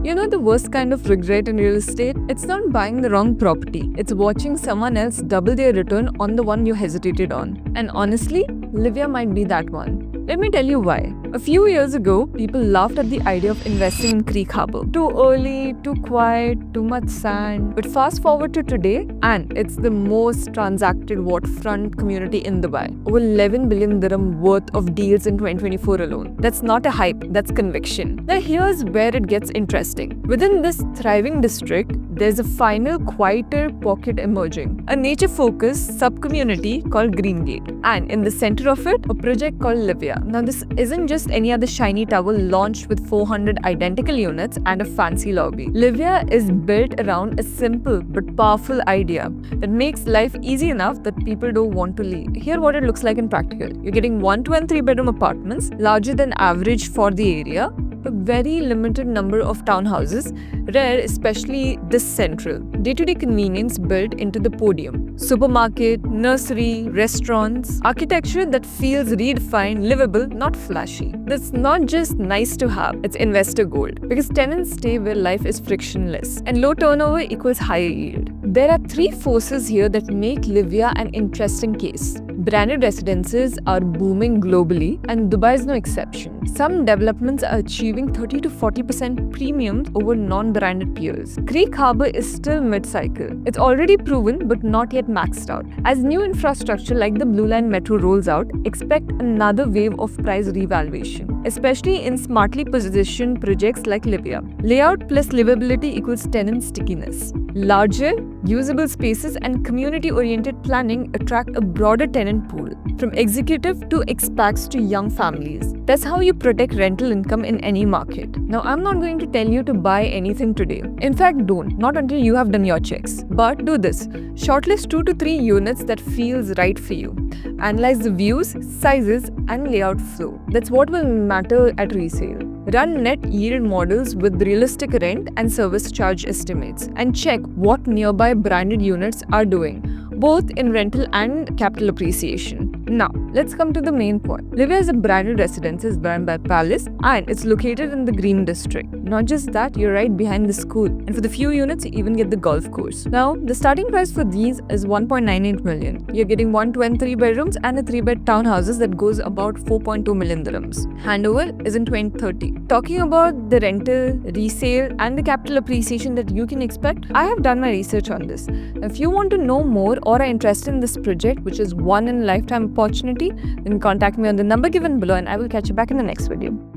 You know the worst kind of regret in real estate? It's not buying the wrong property. It's watching someone else double their return on the one you hesitated on. And honestly, Livia might be that one. Let me tell you why. A few years ago, people laughed at the idea of investing in Creek Harbour. Too early, too quiet, too much sand. But fast forward to today, and it's the most transacted waterfront community in Dubai. Over 11 billion dirham worth of deals in 2024 alone. That's not a hype, that's conviction. Now here's where it gets interesting. Within this thriving district, there's a final quieter pocket emerging. A nature-focused sub-community called Greengate. And in the center of it, a project called Livia. Now this isn't just any other shiny tower launched with 400 identical units and a fancy lobby. Livia is built around a simple but powerful idea that makes life easy enough that people don't want to leave. Here what it looks like in practical. You're getting 1, 2 and 3 bedroom apartments, larger than average for the area, a very limited number of townhouses, rare especially this central. Day-to-day convenience built into the podium. Supermarket, nursery, restaurants, architecture that feels redefined, livable, not flashy. That's not just nice to have, it's investor gold. Because tenants stay where life is frictionless and low turnover equals higher yield. There are 3 forces here that make Livia an interesting case. Branded residences are booming globally and Dubai is no exception. Some developments are achieving 30 to 40% premiums over non-branded peers. Creek Harbour is still mid-cycle. It's already proven but not yet maxed out. As new infrastructure like the Blue Line Metro rolls out, expect another wave of price revaluation, especially in smartly positioned projects like Livia. Layout plus livability equals tenant stickiness. Larger, usable spaces and community-oriented planning attract a broader tenant pool, from executive to expats to young families. That's how you protect rental income in any market. Now, I'm not going to tell you to buy anything today. In fact, don't. Not until you have done your checks. But do this. Shortlist 2 to 3 units that feels right for you. Analyze the views, sizes, and layout flow. That's what will matter at resale. Run net yield models with realistic rent and service charge estimates and check what nearby branded units are doing, both in rental and capital appreciation. Now, let's come to the main point. Livia is a branded residence brand by Palace and it's located in the Green District. Not just that, you're right behind the school. And for the few units, you even get the golf course. Now, the starting price for these is 1.98 million. You're getting 1, 2 and 3 bedrooms and a 3-bed townhouses that goes about 4.2 million dirhams. Handover is in 2030. Talking about the rental, resale and the capital appreciation that you can expect, I have done my research on this. If you want to know more or are interested in this project, which is one in a lifetime opportunity, then contact me on the number given below and I will catch you back in the next video.